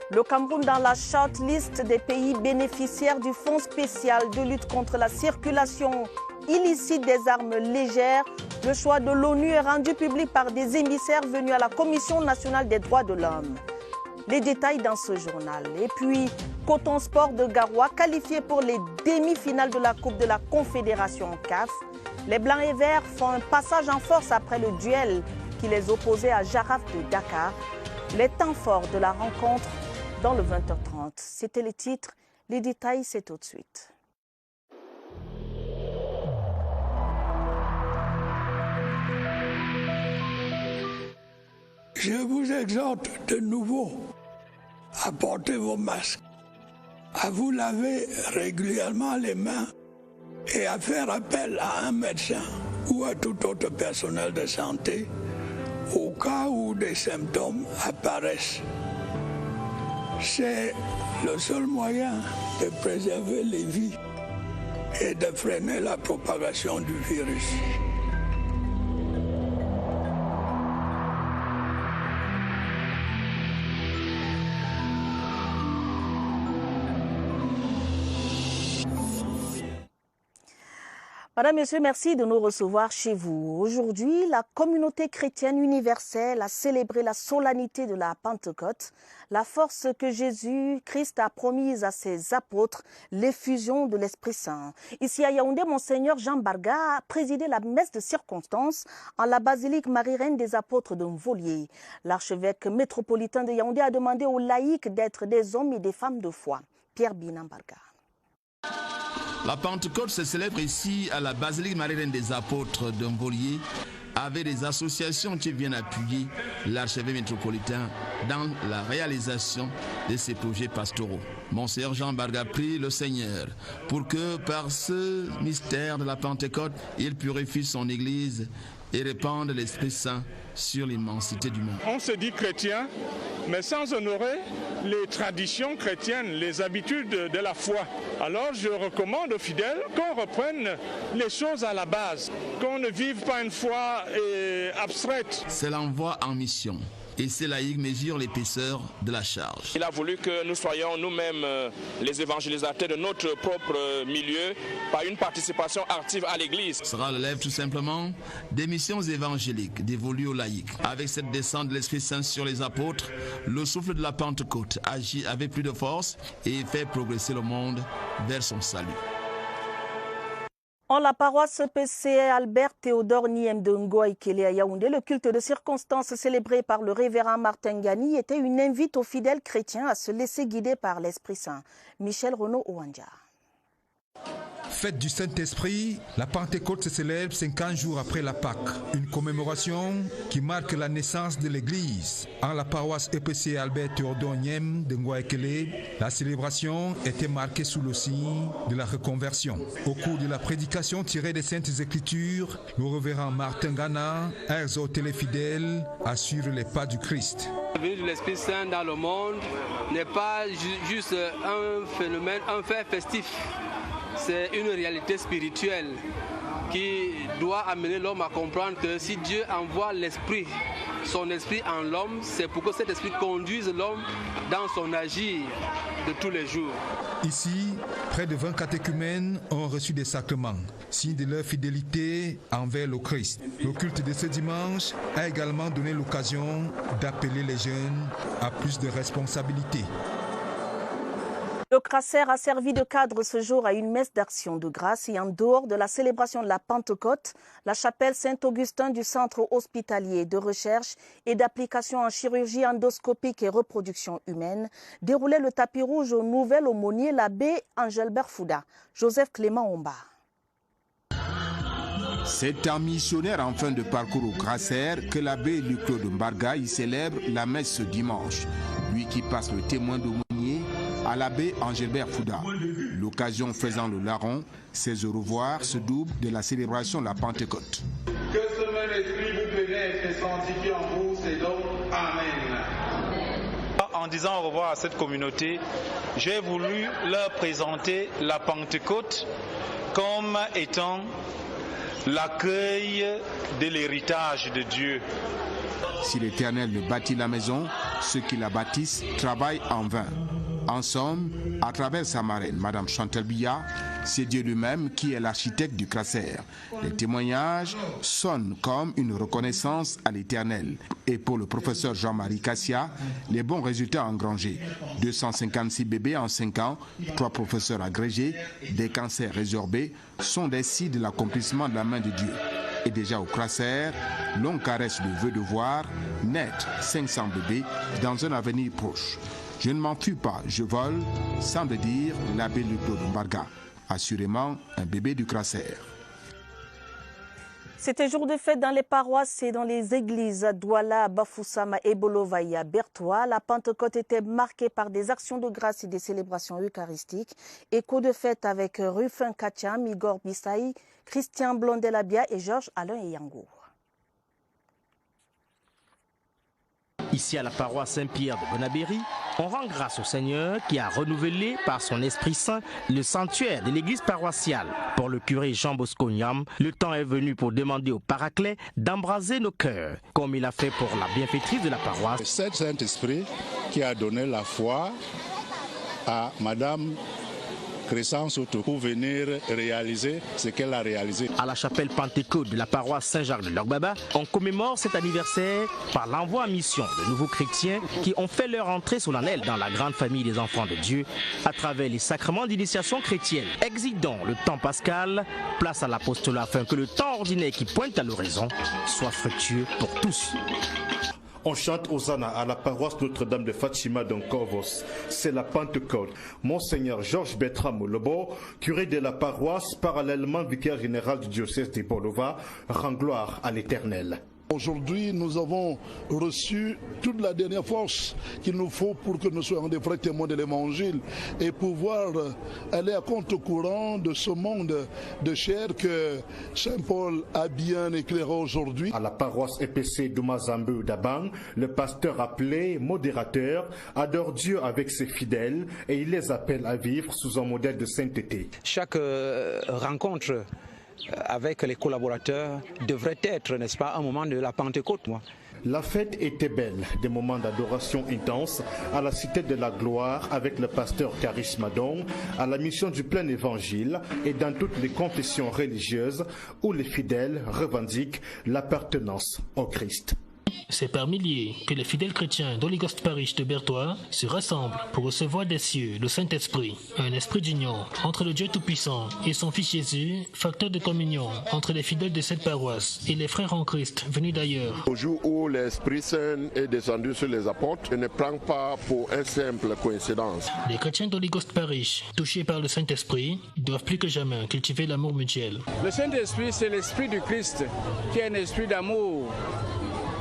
Le Cameroun dans la shortlist des pays bénéficiaires du Fonds spécial de lutte contre la circulation illicite des armes légères. Le choix de l'ONU est rendu public par des émissaires venus à la Commission nationale des droits de l'homme. Les détails dans ce journal. Et puis, Coton Sport de Garoua, qualifié pour les demi-finales de la Coupe de la Confédération CAF. Les Blancs et Verts font un passage en force après le duel qui les opposait à Jaraf de Dakar. Les temps forts de la rencontre dans le 20h30. C'était les titres. Les détails, c'est tout de suite. Je vous exhorte de nouveau à porter vos masques, à vous laver régulièrement les mains et à faire appel à un médecin ou à tout autre personnel de santé au cas où des symptômes apparaissent. C'est le seul moyen de préserver les vies et de freiner la propagation du virus. Madame, Monsieur, merci de nous recevoir chez vous. Aujourd'hui, la communauté chrétienne universelle a célébré la solennité de la Pentecôte, la force que Jésus-Christ a promise à ses apôtres, l'effusion de l'Esprit Saint. Ici à Yaoundé, Monseigneur Jean Barga a présidé la messe de circonstance en la basilique Marie-Reine des Apôtres de Mvolier. L'archevêque métropolitain de Yaoundé a demandé aux laïcs d'être des hommes et des femmes de foi. Pierre Binan Barga. La Pentecôte se célèbre ici à la basilique Marie-Reine des Apôtres de Mvolier avec des associations qui viennent appuyer l'archevêque métropolitain dans la réalisation de ses projets pastoraux. Monseigneur Jean Barga prie le Seigneur pour que par ce mystère de la Pentecôte, il purifie son Église et répande l'Esprit Saint sur l'immensité du monde. On se dit chrétien, mais sans honorer les traditions chrétiennes, les habitudes de la foi. Alors je recommande aux fidèles qu'on reprenne les choses à la base, qu'on ne vive pas une foi abstraite. C'est l'envoi en mission. Et ces laïcs mesurent l'épaisseur de la charge. Il a voulu que nous soyons nous-mêmes les évangélisateurs de notre propre milieu par une participation active à l'Église. Ce sera l'élève tout simplement des missions évangéliques dévolues aux laïcs. Avec cette descente de l'Esprit Saint sur les apôtres, le souffle de la Pentecôte agit avec plus de force et fait progresser le monde vers son salut. En la paroisse PC Albert Théodore Niem de Ngoïkele à Yaoundé, le culte de circonstance célébré par le révérend Martin Gani était une invite aux fidèles chrétiens à se laisser guider par l'Esprit Saint. Michel Renaud Ouandja. Fête du Saint-Esprit, la Pentecôte se célèbre 50 jours après la Pâque. Une commémoration qui marque la naissance de l'Église. En la paroisse EPC Albert Théodore Niem de Ngoïkele, la célébration était marquée sous le signe de la reconversion. Au cours de la prédication tirée des Saintes Écritures, le révérend Martin Gana a exhorté les fidèles à suivre les pas du Christ. La venue de l'Esprit Saint dans le monde n'est pas juste un phénomène, un fait festif. C'est une réalité spirituelle qui doit amener l'homme à comprendre que si Dieu envoie l'esprit, son esprit en l'homme, c'est pour que cet esprit conduise l'homme dans son agir de tous les jours. Ici, près de 20 catéchumènes ont reçu des sacrements, signe de leur fidélité envers le Christ. Le culte de ce dimanche a également donné l'occasion d'appeler les jeunes à plus de responsabilités. Le Crasser a servi de cadre ce jour à une messe d'action de grâce et en dehors de la célébration de la Pentecôte, la chapelle Saint-Augustin du Centre hospitalier de recherche et d'application en chirurgie endoscopique et reproduction humaine déroulait le tapis rouge au nouvel aumônier l'abbé Angelbert Fouda. Joseph Clément Omba. C'est un missionnaire en fin de parcours au Crasser que l'abbé Luc-Claude Mbarga y célèbre la messe ce dimanche. Lui qui passe le témoin d'aumônier à l'abbé Angelbert Fouda. L'occasion faisant le larron, ses au revoir se double de la célébration de la Pentecôte. Que ce même esprit vous pénètre et sanctifie en vous, c'est donc Amen. En disant au revoir à cette communauté, j'ai voulu leur présenter la Pentecôte comme étant l'accueil de l'héritage de Dieu. Si l'Éternel ne bâtit la maison, ceux qui la bâtissent travaillent en vain. En somme, à travers sa marraine, Madame Chantal Biya, c'est Dieu lui-même qui est l'architecte du CRASER. Les témoignages sonnent comme une reconnaissance à l'Éternel. Et pour le professeur Jean-Marie Cassia, les bons résultats engrangés. 256 bébés en 5 ans, 3 professeurs agrégés, des cancers résorbés, sont des signes de l'accomplissement de la main de Dieu. Et déjà au CRASER, l'on caresse le vœu de voir naître 500 bébés dans un avenir proche. Je ne m'enfuis pas, je vole, semble dire l'abbé Leclos de Mbarga. Assurément un bébé du CRASER. C'était jour de fête dans les paroisses et dans les églises à Douala, Bafoussama et Bolovaïa, Bertois. La Pentecôte était marquée par des actions de grâce et des célébrations eucharistiques. Écho de fête avec Rufin Kacham, Igor Bissaï, Christian Blondelabia et Georges Alain Eyango. Ici à la paroisse Saint-Pierre de Bonabéry, on rend grâce au Seigneur qui a renouvelé par son Esprit Saint le sanctuaire de l'église paroissiale. Pour le curé Jean Bosco Niam, le temps est venu pour demander au Paraclet d'embraser nos cœurs, comme il a fait pour la bienfaitrice de la paroisse. C'est le Saint-Esprit qui a donné la foi à Madame Crescence pour venir réaliser ce qu'elle a réalisé. À la chapelle Pentecôte de la paroisse Saint-Jacques de Logbaba, on commémore cet anniversaire par l'envoi en mission de nouveaux chrétiens qui ont fait leur entrée solennelle dans la grande famille des enfants de Dieu à travers les sacrements d'initiation chrétienne. Exidons le temps pascal, place à l'apostolat afin que le temps ordinaire qui pointe à l'horizon soit fructueux pour tous. On chante Hosanna à la paroisse Notre-Dame de Fatima d'Onkovos. C'est la Pentecôte. Monseigneur Georges Bertrand Lobo, curé de la paroisse, parallèlement vicaire général du diocèse de Bolova, rend gloire à l'Éternel. Aujourd'hui, nous avons reçu toute la dernière force qu'il nous faut pour que nous soyons des vrais témoins de l'Évangile et pouvoir aller à contre-courant de ce monde de chair que Saint Paul a bien éclairé aujourd'hui. À la paroisse EPC d'Oumazambé d'Abang, le pasteur appelé modérateur adore Dieu avec ses fidèles et il les appelle à vivre sous un modèle de sainteté. Chaque rencontre avec les collaborateurs devrait être, n'est-ce pas, un moment de la Pentecôte. La fête était belle, des moments d'adoration intense à la Cité de la Gloire avec le pasteur Caris Madon, à la mission du plein évangile et dans toutes les confessions religieuses où les fidèles revendiquent l'appartenance au Christ. C'est par milliers que les fidèles chrétiens d'Holy Ghost Parish de Bertois se rassemblent pour recevoir des cieux le Saint-Esprit, un esprit d'union entre le Dieu Tout-Puissant et son Fils Jésus, facteur de communion entre les fidèles de cette paroisse et les frères en Christ venus d'ailleurs. Au jour où l'Esprit Saint est descendu sur les apôtres, je ne prends pas pour une simple coïncidence. Les chrétiens d'Holy Ghost Parish, touchés par le Saint-Esprit, doivent plus que jamais cultiver l'amour mutuel. Le Saint-Esprit, c'est l'Esprit du Christ, qui est un esprit d'amour.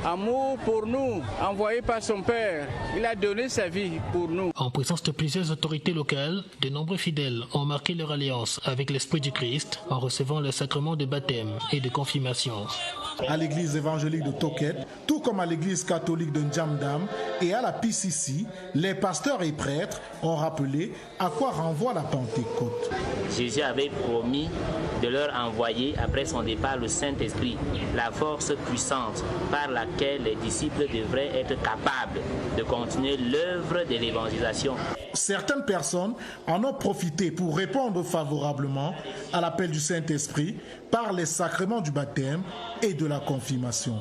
Amour pour nous, envoyé par son Père. Il a donné sa vie pour nous. En présence de plusieurs autorités locales, de nombreux fidèles ont marqué leur alliance avec l'Esprit du Christ en recevant le sacrement de baptême et de confirmation. À l'église évangélique de Toket, tout comme à l'église catholique de Ndjamdam et à la PCC, les pasteurs et prêtres ont rappelé à quoi renvoie la Pentecôte. Jésus avait promis de leur envoyer après son départ le Saint-Esprit, la force puissante par laquelle les disciples devraient être capables de continuer l'œuvre de l'évangélisation. Certaines personnes en ont profité pour répondre favorablement à l'appel du Saint-Esprit par les sacrements du baptême et de la confirmation.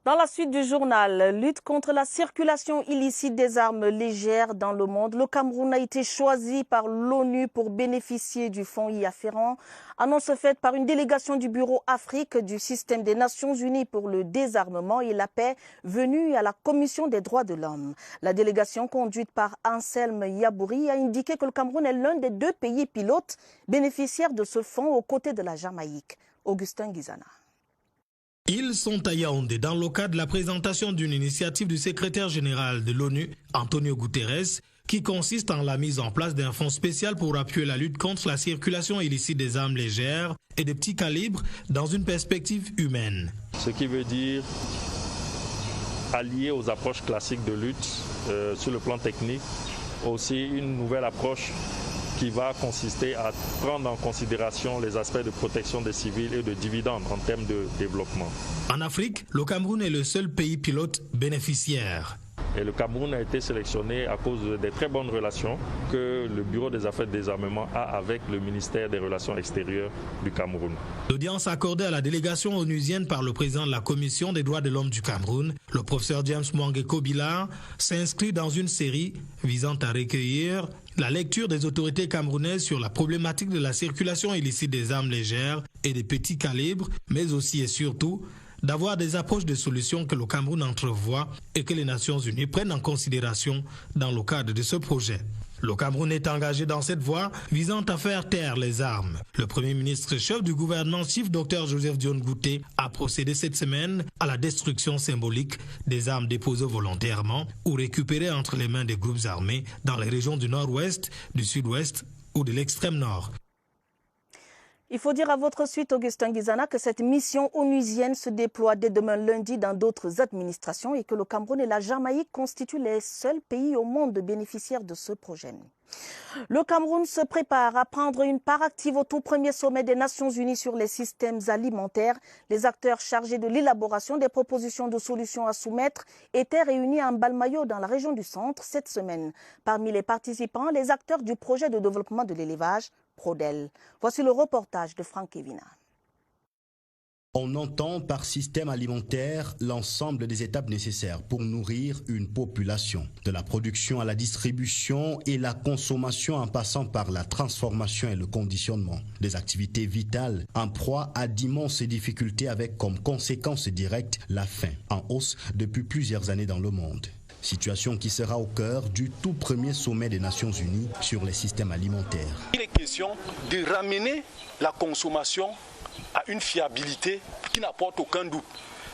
Dans la suite du journal, lutte contre la circulation illicite des armes légères dans le monde. Le Cameroun a été choisi par l'ONU pour bénéficier du fonds y afférent. Annonce faite par une délégation du Bureau Afrique du système des Nations Unies pour le désarmement et la paix venue à la Commission des droits de l'homme. La délégation conduite par Anselme Yabouri a indiqué que le Cameroun est l'un des 2 pays pilotes bénéficiaires de ce fonds aux côtés de la Jamaïque. Augustin Guizana. Ils sont à Yaoundé dans le cadre de la présentation d'une initiative du secrétaire général de l'ONU, Antonio Guterres, qui consiste en la mise en place d'un fonds spécial pour appuyer la lutte contre la circulation illicite des armes légères et de petits calibres dans une perspective humaine. Ce qui veut dire allier aux approches classiques de lutte sur le plan technique, aussi une nouvelle approche qui va consister à prendre en considération les aspects de protection des civils et de dividendes en termes de développement. En Afrique, le Cameroun est le seul pays pilote bénéficiaire. Et le Cameroun a été sélectionné à cause des très bonnes relations que le Bureau des affaires de désarmement a avec le ministère des Relations extérieures du Cameroun. L'audience accordée à la délégation onusienne par le président de la Commission des droits de l'homme du Cameroun, le professeur James Mwangeko Billar, s'inscrit dans une série visant à recueillir la lecture des autorités camerounaises sur la problématique de la circulation illicite des armes légères et des petits calibres, mais aussi et surtout d'avoir des approches de solutions que le Cameroun entrevoit et que les Nations Unies prennent en considération dans le cadre de ce projet. Le Cameroun est engagé dans cette voie visant à faire taire les armes. Le Premier ministre chef du gouvernement, Chief Dr Joseph Dione Ngouté, a procédé cette semaine à la destruction symbolique des armes déposées volontairement ou récupérées entre les mains des groupes armés dans les régions du nord-ouest, du sud-ouest ou de l'extrême nord. Il faut dire à votre suite, Augustin Guizana, que cette mission onusienne se déploie dès demain lundi dans d'autres administrations et que le Cameroun et la Jamaïque constituent les seuls pays au monde bénéficiaires de ce projet. Le Cameroun se prépare à prendre une part active au tout premier sommet des Nations Unies sur les systèmes alimentaires. Les acteurs chargés de l'élaboration des propositions de solutions à soumettre étaient réunis à Mbalmayo dans la région du Centre cette semaine. Parmi les participants, les acteurs du projet de développement de l'élevage, Prodel. Voici le reportage de Franck Evina. On entend par système alimentaire l'ensemble des étapes nécessaires pour nourrir une population, de la production à la distribution et la consommation en passant par la transformation et le conditionnement. Des activités vitales en proie à d'immenses difficultés avec comme conséquence directe la faim, en hausse depuis plusieurs années dans le monde. Situation qui sera au cœur du tout premier sommet des Nations Unies sur les systèmes alimentaires. Il est question de ramener la consommation à une fiabilité qui n'apporte aucun doute.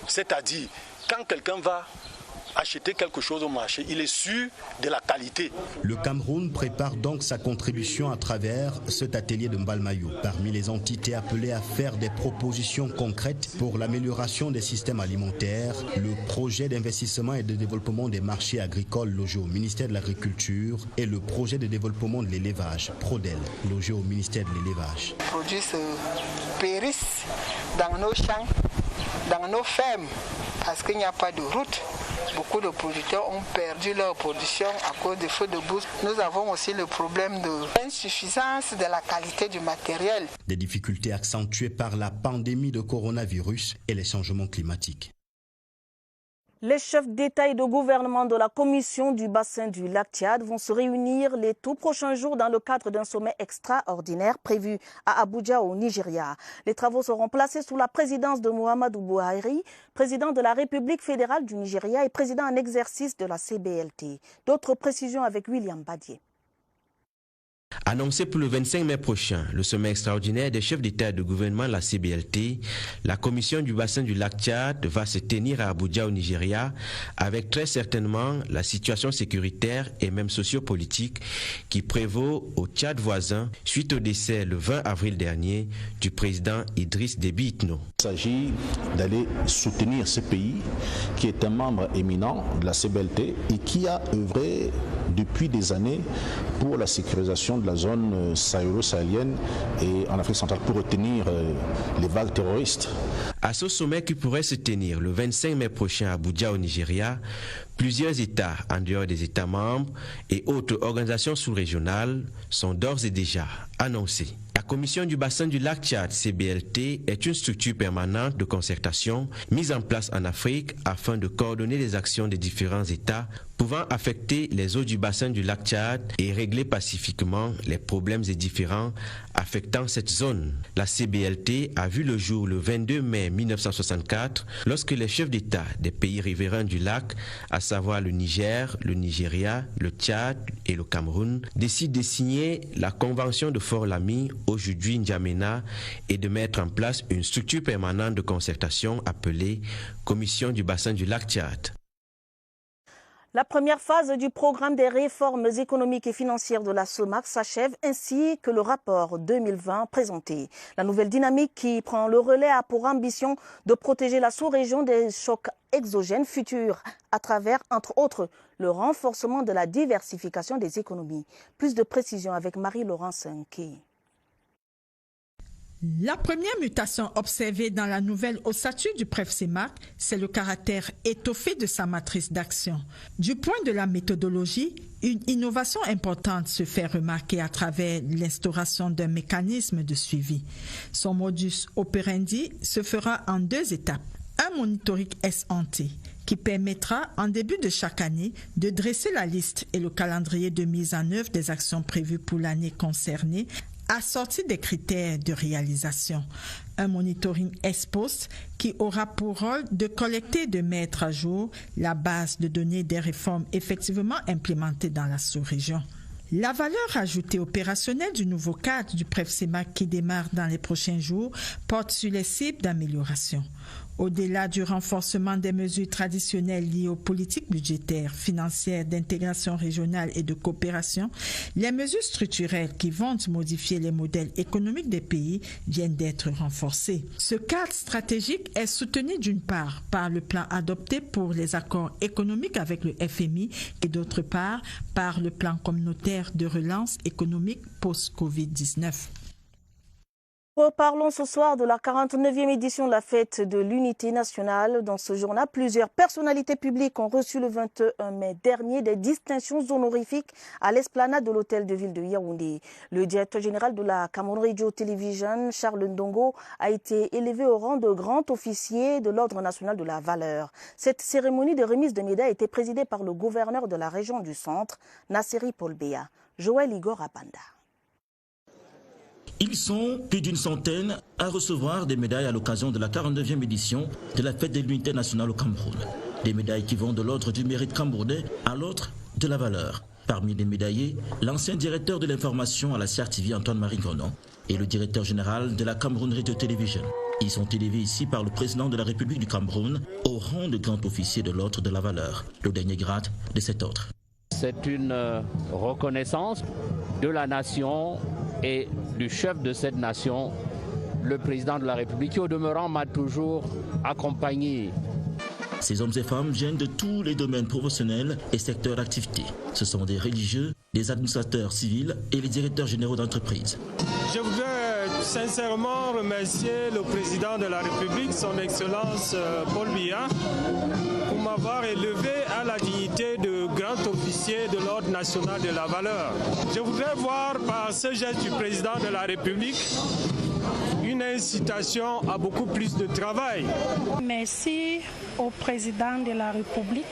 C'est-à-dire, quand quelqu'un va acheter quelque chose au marché, il est sûr de la qualité. Le Cameroun prépare donc sa contribution à travers cet atelier de Mbalmayo. Parmi les entités appelées à faire des propositions concrètes pour l'amélioration des systèmes alimentaires, le projet d'investissement et de développement des marchés agricoles logé au ministère de l'Agriculture et le projet de développement de l'élevage, Prodel, logé au ministère de l'Élevage. Les produits se périssent dans nos champs, dans nos fermes, parce qu'il n'y a pas de route. Beaucoup de producteurs ont perdu leur production à cause des feux de brousse. Nous avons aussi le problème de l'insuffisance de la qualité du matériel. Des difficultés accentuées par la pandémie de coronavirus et les changements climatiques. Les chefs d'État et de gouvernement de la Commission du bassin du lac Tchad vont se réunir les tout prochains jours dans le cadre d'un sommet extraordinaire prévu à Abuja au Nigeria. Les travaux seront placés sous la présidence de Muhammadu Buhari, président de la République fédérale du Nigeria et président en exercice de la CBLT. D'autres précisions avec William Badier. Annoncé pour le 25 mai prochain, le sommet extraordinaire des chefs d'État et de gouvernement de la CBLT, la commission du bassin du lac Tchad va se tenir à Abuja au Nigeria avec très certainement la situation sécuritaire et même sociopolitique qui prévaut au Tchad voisin suite au décès le 20 avril dernier du président Idriss Déby Itno. Il s'agit d'aller soutenir ce pays qui est un membre éminent de la CBLT et qui a œuvré depuis des années pour la sécurisation de la zone sahélo-sahélienne et en Afrique centrale pour retenir les vagues terroristes. À ce sommet qui pourrait se tenir le 25 mai prochain à Abuja au Nigeria, plusieurs États en dehors des États membres et autres organisations sous-régionales sont d'ores et déjà annoncés. La Commission du bassin du lac Tchad, CBLT, est une structure permanente de concertation mise en place en Afrique afin de coordonner les actions des différents États pouvant affecter les eaux du bassin du lac Tchad et régler pacifiquement les problèmes et différends affectant cette zone. La CBLT a vu le jour le 22 mai 1964 lorsque les chefs d'État des pays riverains du lac, à savoir le Niger, le Nigeria, le Tchad et le Cameroun, décident de signer la Convention de Fort-Lamy, aujourd'hui N'Djamena, et de mettre en place une structure permanente de concertation appelée Commission du bassin du lac Tchad. La première phase du programme des réformes économiques et financières de la SOMAC s'achève ainsi que le rapport 2020 présenté. La nouvelle dynamique qui prend le relais a pour ambition de protéger la sous-région des chocs exogènes futurs à travers, entre autres, le renforcement de la diversification des économies. Plus de précisions avec Marie-Laurence Nké. La première mutation observée dans la nouvelle ossature du PREF-CEMAC, c'est le caractère étoffé de sa matrice d'action. Du point de la méthodologie, une innovation importante se fait remarquer à travers l'instauration d'un mécanisme de suivi. Son modus operandi se fera en 2 étapes. Un monitoring ex-ante qui permettra en début de chaque année de dresser la liste et le calendrier de mise en œuvre des actions prévues pour l'année concernée, assorti des critères de réalisation. Un monitoring ex-post qui aura pour rôle de collecter et de mettre à jour la base de données des réformes effectivement implémentées dans la sous-région. La valeur ajoutée opérationnelle du nouveau cadre du PREF-CEMAC qui démarre dans les prochains jours porte sur les cibles d'amélioration. Au-delà du renforcement des mesures traditionnelles liées aux politiques budgétaires, financières, d'intégration régionale et de coopération, les mesures structurelles qui vont modifier les modèles économiques des pays viennent d'être renforcées. Ce cadre stratégique est soutenu d'une part par le plan adopté pour les accords économiques avec le FMI et d'autre part par le plan communautaire de relance économique post-Covid-19. Reparlons ce soir de la 49e édition de la fête de l'unité nationale. Dans ce journal, plusieurs personnalités publiques ont reçu le 21 mai dernier des distinctions honorifiques à l'esplanade de l'hôtel de ville de Yaoundé. Le directeur général de la Cameroun Radio Television, Charles Ndongo, a été élevé au rang de grand officier de l'Ordre national de la valeur. Cette cérémonie de remise de médailles a été présidée par le gouverneur de la région du Centre, Nasseri Paul Béa. Joël Igor Abanda. Ils sont plus d'une centaine à recevoir des médailles à l'occasion de la 49e édition de la fête de l'unité nationale au Cameroun. Des médailles qui vont de l'ordre du mérite camerounais à l'ordre de la valeur. Parmi les médaillés, l'ancien directeur de l'information à la CRTV, Antoine-Marie Gonon, et le directeur général de la Cameroun Radio Television. Ils sont élevés ici par le président de la République du Cameroun au rang de grand officier de l'ordre de la valeur, le dernier grade de cet ordre. C'est une reconnaissance de la nation et du chef de cette nation, le président de la République, qui au demeurant m'a toujours accompagné. Ces hommes et femmes viennent de tous les domaines professionnels et secteurs d'activité. Ce sont des religieux, des administrateurs civils et les directeurs généraux d'entreprises. Je voudrais sincèrement remercier le président de la République, son Excellence Paul Biya, pour m'avoir élevé à la dignité de grand officier de l'Ordre national de la valeur. Je voudrais voir par ce geste du président de la République une incitation à beaucoup plus de travail. Merci au président de la République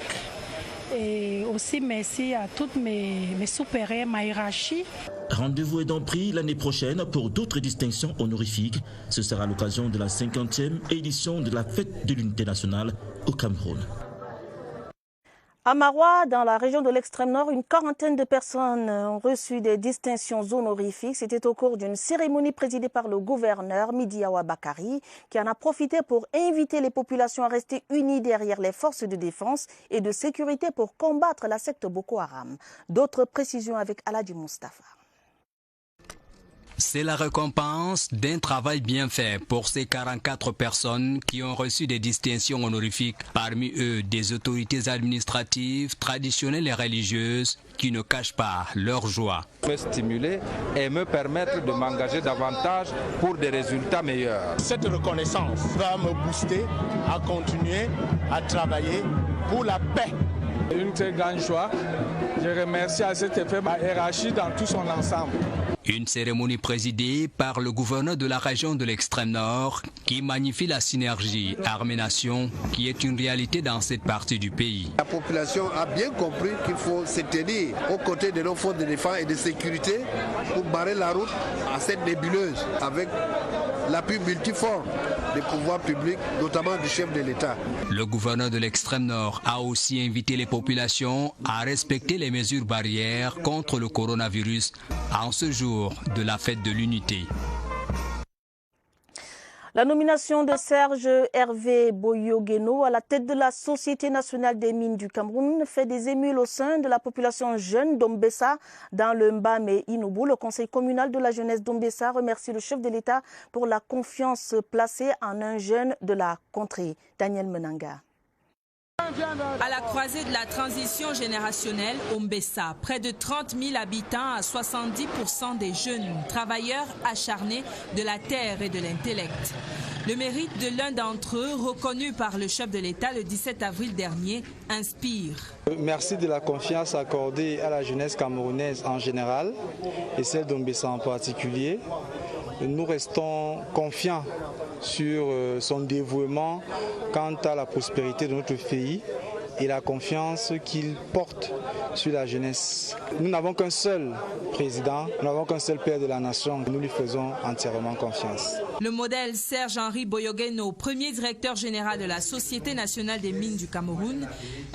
et aussi merci à toutes mes supérieurs, ma hiérarchie. Rendez-vous est donc pris l'année prochaine pour d'autres distinctions honorifiques. Ce sera l'occasion de la 50e édition de la fête de l'unité nationale au Cameroun. À Maroua, dans la région de l'extrême nord, une quarantaine de personnes ont reçu des distinctions honorifiques. C'était au cours d'une cérémonie présidée par le gouverneur Midiawa Bakari, qui en a profité pour inviter les populations à rester unies derrière les forces de défense et de sécurité pour combattre la secte Boko Haram. D'autres précisions avec Aladji Mustafa. C'est la récompense d'un travail bien fait pour ces 44 personnes qui ont reçu des distinctions honorifiques. Parmi eux, des autorités administratives, traditionnelles et religieuses qui ne cachent pas leur joie. Me stimuler et me permettre de m'engager davantage pour des résultats meilleurs. Cette reconnaissance va me booster à continuer à travailler pour la paix. Une très grande joie. Je remercie à cet effet ma hiérarchie dans tout son ensemble. Une cérémonie présidée par le gouverneur de la région de l'extrême nord qui magnifie la synergie armée-nation qui est une réalité dans cette partie du pays. La population a bien compris qu'il faut se tenir aux côtés de nos forces de défense et de sécurité pour barrer la route à cette nébuleuse avec l'appui multiforme des pouvoirs publics, notamment du chef de l'État. Le gouverneur de l'extrême nord a aussi invité les populations à respecter les mesures barrières contre le coronavirus en ce jour de la fête de l'unité. La nomination de Serge Hervé Boyogeno à la tête de la Société nationale des mines du Cameroun fait des émules au sein de la population jeune d'Ombessa dans le Mbame Inoubou. Le conseil communal de la jeunesse d'Ombessa remercie le chef de l'État pour la confiance placée en un jeune de la contrée. Daniel Menanga. À la croisée de la transition générationnelle, Ombessa, près de 30 000 habitants à 70% des jeunes travailleurs acharnés de la terre et de l'intellect. Le mérite de l'un d'entre eux, reconnu par le chef de l'État le 17 avril dernier, inspire. Merci de la confiance accordée à la jeunesse camerounaise en général et celle d'Ombessa en particulier. Nous restons confiants sur son dévouement quant à la prospérité de notre pays et la confiance qu'il porte sur la jeunesse. Nous n'avons qu'un seul président, nous n'avons qu'un seul père de la nation. Nous lui faisons entièrement confiance. Le modèle Serge-Henri Boyogeno, premier directeur général de la Société nationale des mines du Cameroun,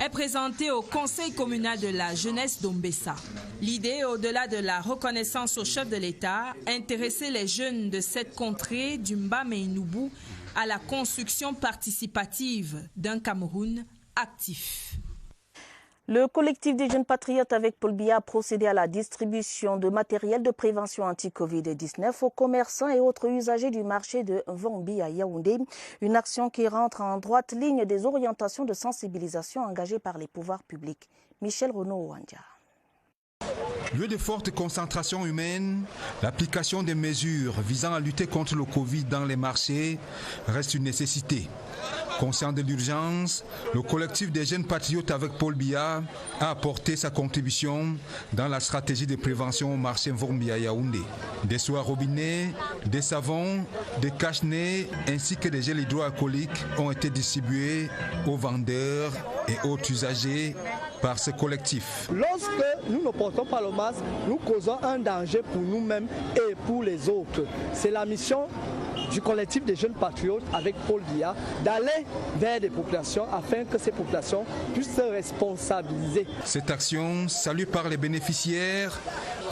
est présenté au conseil communal de la jeunesse d'Ombessa. L'idée, au-delà de la reconnaissance au chef de l'État, intéresser les jeunes de cette contrée du Mbame Inoubou à la construction participative d'un Cameroun actif. Le collectif des jeunes patriotes avec Paul Biya a procédé à la distribution de matériel de prévention anti-Covid-19 aux commerçants et autres usagers du marché de Vombi à Yaoundé. Une action qui rentre en droite ligne des orientations de sensibilisation engagées par les pouvoirs publics. Michel Renaud-Ouandja. Lieu de forte concentration humaine, l'application des mesures visant à lutter contre le Covid dans les marchés reste une nécessité. Conscient de l'urgence, le collectif des jeunes patriotes avec Paul Biya a apporté sa contribution dans la stratégie de prévention au marché Vombi à Yaoundé. Des soins robinets, des savons, des cache-nez ainsi que des gels hydroalcooliques ont été distribués aux vendeurs et autres usagers par ce collectif. Lorsque nous ne portons pas le masque, nous causons un danger pour nous-mêmes et pour les autres. C'est la mission du collectif des jeunes patriotes avec Paul Biya d'aller vers des populations afin que ces populations puissent se responsabiliser. Cette action, saluée par les bénéficiaires,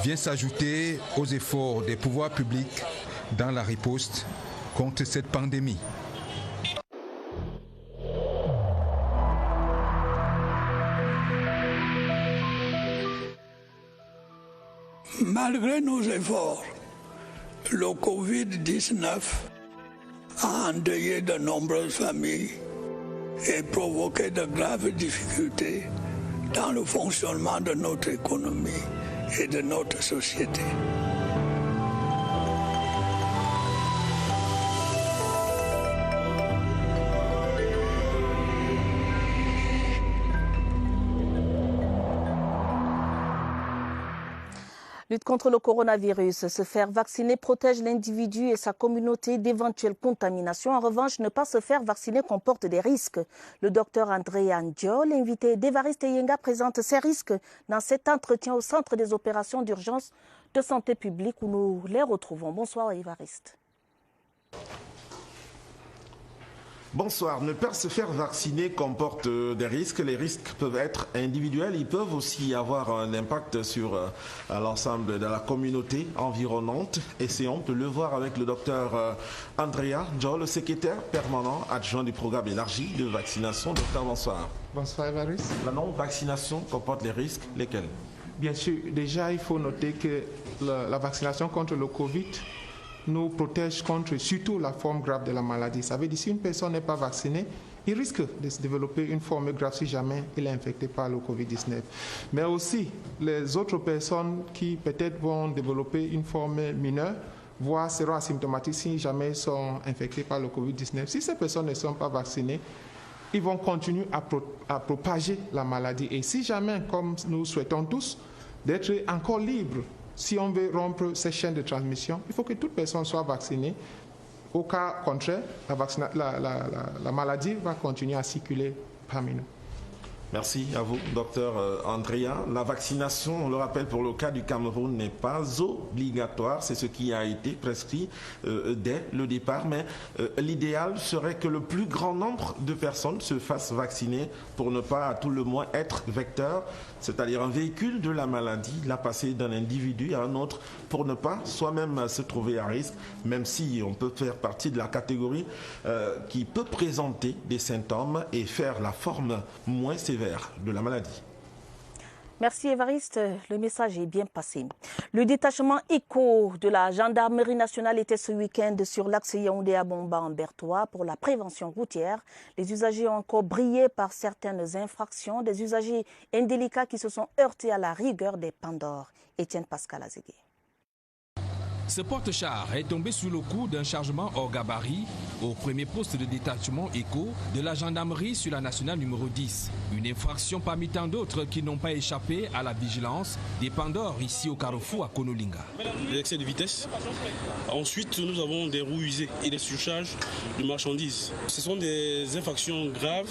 vient s'ajouter aux efforts des pouvoirs publics dans la riposte contre cette pandémie. Malgré nos efforts, le Covid-19 a endeuillé de nombreuses familles et provoqué de graves difficultés dans le fonctionnement de notre économie et de notre société. Lutte contre le coronavirus. Se faire vacciner protège l'individu et sa communauté d'éventuelles contaminations. En revanche, ne pas se faire vacciner comporte des risques. Le docteur André Andio, l'invité d'Évariste Yenga, présente ces risques dans cet entretien au Centre des opérations d'urgence de santé publique où nous les retrouvons. Bonsoir Évariste. Bonsoir. Ne pas se faire vacciner comporte des risques. Les risques peuvent être individuels. Ils peuvent aussi avoir un impact sur l'ensemble de la communauté environnante. Essayons de le voir avec le docteur Andrea Joe, le secrétaire permanent adjoint du programme élargi de vaccination. Docteur, bonsoir. Bonsoir, Évariste. La non-vaccination comporte les risques. Lesquels? Bien sûr. Déjà, il faut noter que la vaccination contre le Covid nous protège contre surtout la forme grave de la maladie. Ça veut dire que si une personne n'est pas vaccinée, il risque de se développer une forme grave si jamais il est infecté par le Covid-19. Mais aussi, les autres personnes qui peut-être vont développer une forme mineure, voire seront asymptomatiques si jamais ils sont infectés par le Covid-19. Si ces personnes ne sont pas vaccinées, ils vont continuer à propager la maladie. Et si jamais, comme nous souhaitons tous, d'être encore libres, si on veut rompre ces chaînes de transmission, il faut que toute personne soit vaccinée. Au cas contraire, la maladie va continuer à circuler parmi nous. Merci à vous, docteur Andrea. La vaccination, on le rappelle, pour le cas du Cameroun, n'est pas obligatoire. C'est ce qui a été prescrit dès le départ. Mais l'idéal serait que le plus grand nombre de personnes se fassent vacciner pour ne pas, à tout le moins, être vecteur, c'est-à-dire un véhicule de la maladie, la passer d'un individu à un autre pour ne pas soi-même se trouver à risque, même si on peut faire partie de la catégorie qui peut présenter des symptômes et faire la forme moins sévère de la maladie. Merci Évariste, le message est bien passé. Le détachement ECO de la gendarmerie nationale était ce week-end sur l'axe Yaoundé-Abomba en Bertois pour la prévention routière. Les usagers ont encore brillé par certaines infractions, des usagers indélicats qui se sont heurtés à la rigueur des Pandores. Étienne Pascal Azégué. Ce porte-char est tombé sous le coup d'un chargement hors gabarit au premier poste de détachement ECO de la gendarmerie sur la nationale numéro 10. Une infraction parmi tant d'autres qui n'ont pas échappé à la vigilance des Pandores ici au carrefour à Konolinga. L'excès de vitesse. Ensuite, nous avons des roues usées et des surcharges de marchandises. Ce sont des infractions graves,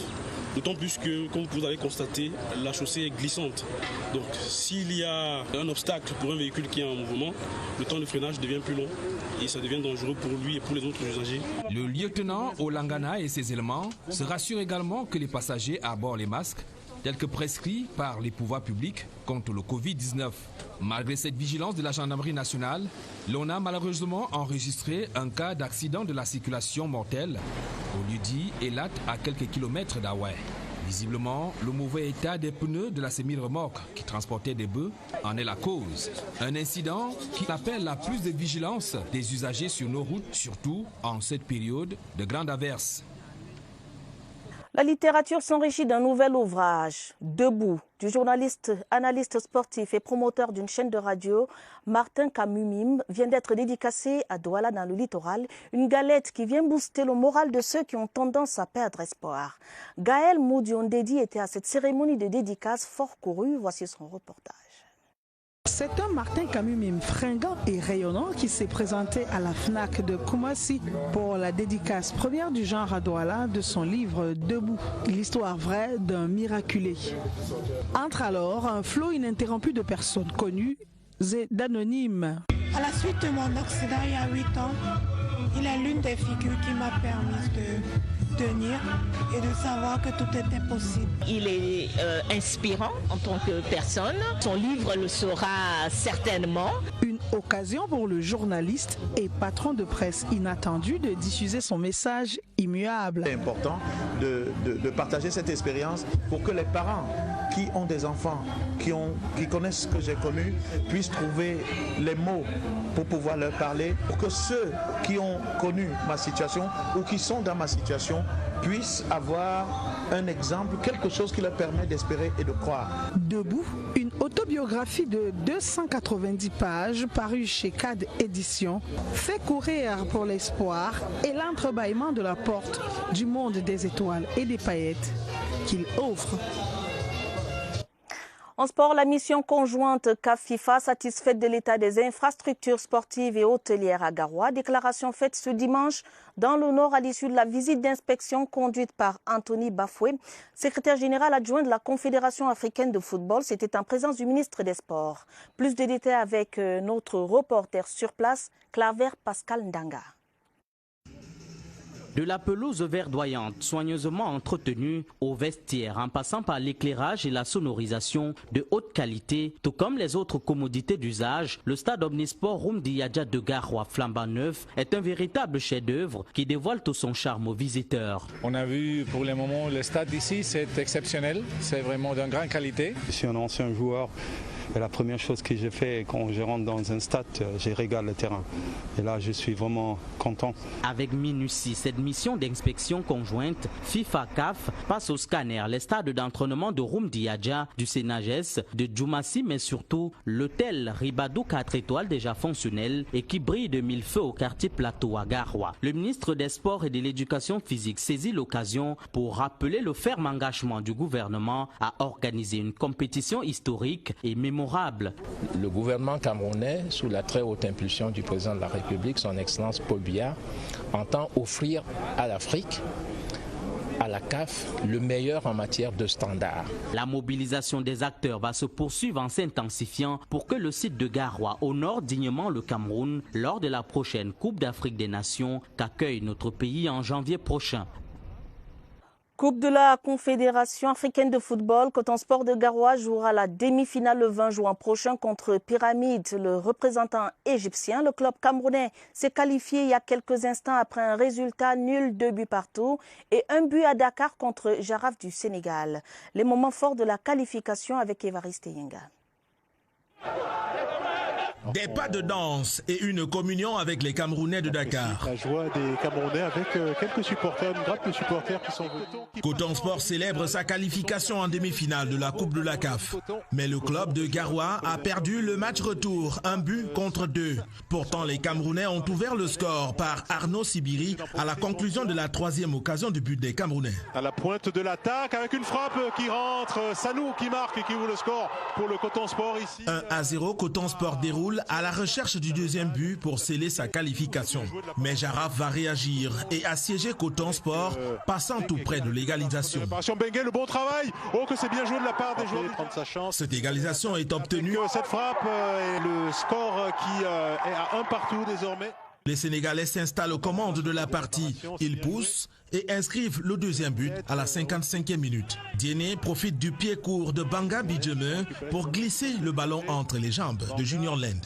d'autant plus que, comme vous avez constaté, la chaussée est glissante. Donc, s'il y a un obstacle pour un véhicule qui est en mouvement, le temps de freinage devient plus long et ça devient dangereux pour lui et pour les autres usagers. Le lieutenant Olangana et ses éléments se rassurent également que les passagers abordent les masques, tels que prescrits par les pouvoirs publics contre le Covid-19. Malgré cette vigilance de la gendarmerie nationale, l'on a malheureusement enregistré un cas d'accident de la circulation mortelle au lieu-dit Elat à quelques kilomètres d'Aouai. Visiblement, le mauvais état des pneus de la semi-remorque qui transportait des bœufs en est la cause. Un incident qui appelle à plus de vigilance des usagers sur nos routes, surtout en cette période de grande averse. La littérature s'enrichit d'un nouvel ouvrage, Debout, du journaliste, analyste sportif et promoteur d'une chaîne de radio, Martin Kamumim, vient d'être dédicacé à Douala dans le littoral, une galette qui vient booster le moral de ceux qui ont tendance à perdre espoir. Gaël Moudiondedi était à cette cérémonie de dédicace fort courue, voici son reportage. C'est un Martin Kamumim fringant et rayonnant qui s'est présenté à la FNAC de Koumassi pour la dédicace première du genre à Douala de son livre Debout, l'histoire vraie d'un miraculé. Entre alors un flot ininterrompu de personnes connues et d'anonymes. À la suite de mon accident il y a 8 ans, il est l'une des figures qui m'a permis de tenir et de savoir que tout était possible. Il est inspirant en tant que personne. Son livre le sera certainement. Une occasion pour le journaliste et patron de presse inattendu de diffuser son message immuable. C'est important de partager cette expérience pour que les parents qui ont des enfants, qui connaissent ce que j'ai connu, puissent trouver les mots pour pouvoir leur parler, pour que ceux qui ont connu ma situation ou qui sont dans ma situation puissent avoir un exemple, quelque chose qui leur permet d'espérer et de croire. Debout, une autobiographie de 290 pages parue chez CAD Éditions, fait courir pour l'espoir et l'entrebâillement de la porte du monde des étoiles et des paillettes qu'il offre. En sport, la mission conjointe CAF-FIFA satisfaite de l'état des infrastructures sportives et hôtelières à Garoua. Déclaration faite ce dimanche dans le Nord à l'issue de la visite d'inspection conduite par Anthony Bafoué, secrétaire général adjoint de la Confédération africaine de football. C'était en présence du ministre des Sports. Plus de détails avec notre reporter sur place, Claver Pascal Ndanga. De la pelouse verdoyante, soigneusement entretenue, au vestiaire, en passant par l'éclairage et la sonorisation de haute qualité, tout comme les autres commodités d'usage, le stade omnisport Rumdi Yadja de Garoua flambant neuf est un véritable chef-d'œuvre qui dévoile tout son charme aux visiteurs. On a vu pour le moment le stade ici, c'est exceptionnel, c'est vraiment d'une grande qualité. Je suis un ancien joueur. Et la première chose que j'ai fait quand je rentre dans un stade, je regarde le terrain. Et là, je suis vraiment content. Avec minutie, cette mission d'inspection conjointe FIFA-CAF passe au scanner les stades d'entraînement de Rumdi Yadja, du Sénages, de Djoumassi, mais surtout l'hôtel Ribadou 4 étoiles déjà fonctionnel et qui brille de mille feux au quartier Plateau à Garoua. Le ministre des Sports et de l'Éducation physique saisit l'occasion pour rappeler le ferme engagement du gouvernement à organiser une compétition historique et mémorable. Le gouvernement camerounais, sous la très haute impulsion du président de la République, son Excellence Paul Biya, entend offrir à l'Afrique, à la CAF, le meilleur en matière de standards. La mobilisation des acteurs va se poursuivre en s'intensifiant pour que le site de Garoua honore dignement le Cameroun lors de la prochaine Coupe d'Afrique des Nations qu'accueille notre pays en janvier prochain. Coupe de la Confédération africaine de football, Coton Sport de Garoua jouera la demi-finale le 20 juin prochain contre Pyramide. Le représentant égyptien, le club camerounais, s'est qualifié il y a quelques instants après un résultat nul, 2 buts partout et 1 but à Dakar contre Jaraf du Sénégal. Les moments forts de la qualification avec Évariste Yenga. Des pas de danse et une communion avec les Camerounais de Dakar. La joie des Camerounais avec quelques supporters, une grappe de supporters qui sont venus. Coton Sport célèbre sa qualification en demi-finale de la Coupe de la CAF. Mais le club de Garoua a perdu le match retour, 1 but contre 2. Pourtant, les Camerounais ont ouvert le score par Arnaud Sibiri à la conclusion de la 3e occasion du but des Camerounais. À la pointe de l'attaque avec une frappe qui rentre, Sanou qui marque et qui ouvre le score pour le Coton Sport ici. 1-0, Coton Sport déroule à la recherche du 2e but pour sceller sa qualification. Mais Jaraf va réagir et assiéger Coton Sport, passant tout près de l'égalisation. Bengue, le bon travail. Oh, que c'est bien joué de la part des joueurs. Prendre sa chance. Cette égalisation est obtenue. Cette frappe et le score qui est à 1 partout désormais. Les Sénégalais s'installent aux commandes de la partie. Ils poussent et inscrivent le 2e but à la 55e minute. Diéné profite du pied court de Banga Bidjeme pour glisser le ballon entre les jambes de Junior Land.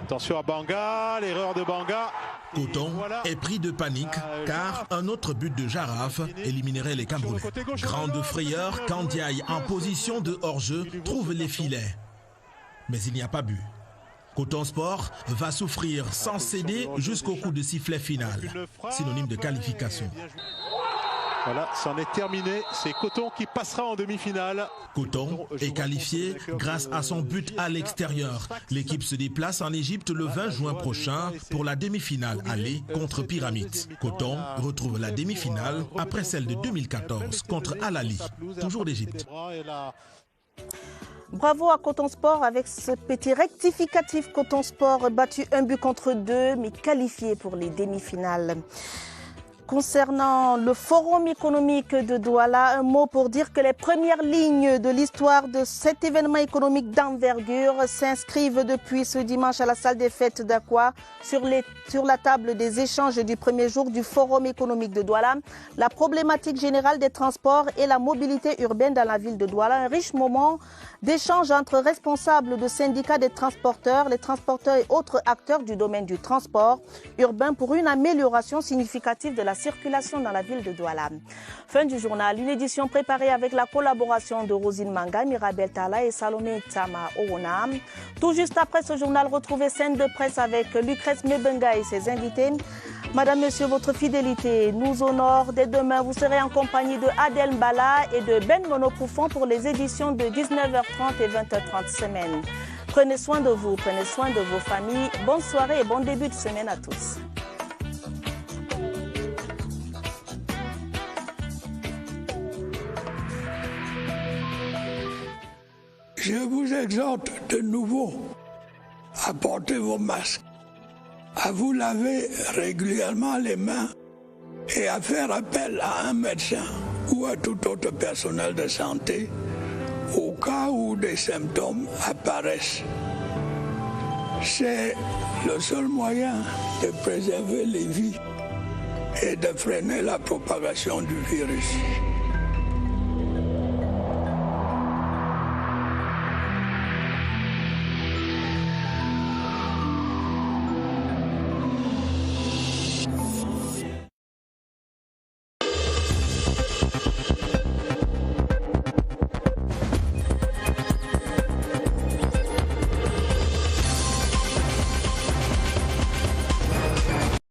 Attention à Banga, l'erreur de Banga. Coton est pris de panique car un autre but de Jaraf éliminerait les Camerounais. Grande frayeur quand Ndiaye, en position de hors-jeu, trouve les filets. Mais il n'y a pas but. Coton Sport va souffrir sans céder jusqu'au coup de sifflet final, synonyme de qualification. Voilà, c'en est terminé. C'est Coton qui passera en demi-finale. Coton est qualifié grâce à son but à l'extérieur. L'équipe se déplace en Égypte le 20 juin prochain pour la demi-finale aller contre Pyramide. Coton retrouve la demi-finale après celle de 2014 contre Al Ahly, toujours d'Égypte. Bravo à Coton Sport avec ce petit rectificatif. Coton Sport battu 1 but contre 2 mais qualifié pour les demi-finales. Concernant le forum économique de Douala, un mot pour dire que les premières lignes de l'histoire de cet événement économique d'envergure s'inscrivent depuis ce dimanche à la salle des fêtes d'Aqua sur la table des échanges du premier jour du forum économique de Douala. La problématique générale des transports et la mobilité urbaine dans la ville de Douala, un riche moment d'échange entre responsables de syndicats des transporteurs, les transporteurs et autres acteurs du domaine du transport urbain pour une amélioration significative de la circulation dans la ville de Douala. Fin du journal, une édition préparée avec la collaboration de Rosine Manga, Mirabel Tala et Salomé Tama Oona. Tout juste après ce journal, retrouvez scène de presse avec Lucrèce Mebenga et ses invités. Madame, Monsieur, votre fidélité nous honore. Dès demain, vous serez en compagnie de Adel Mbala et de Ben Monopoufon pour les éditions de 19h30 et 20h30 semaine. Prenez soin de vous, prenez soin de vos familles. Bonne soirée et bon début de semaine à tous. Je vous exhorte de nouveau à porter vos masques, à vous laver régulièrement les mains et à faire appel à un médecin ou à tout autre personnel de santé au cas où des symptômes apparaissent. C'est le seul moyen de préserver les vies et de freiner la propagation du virus.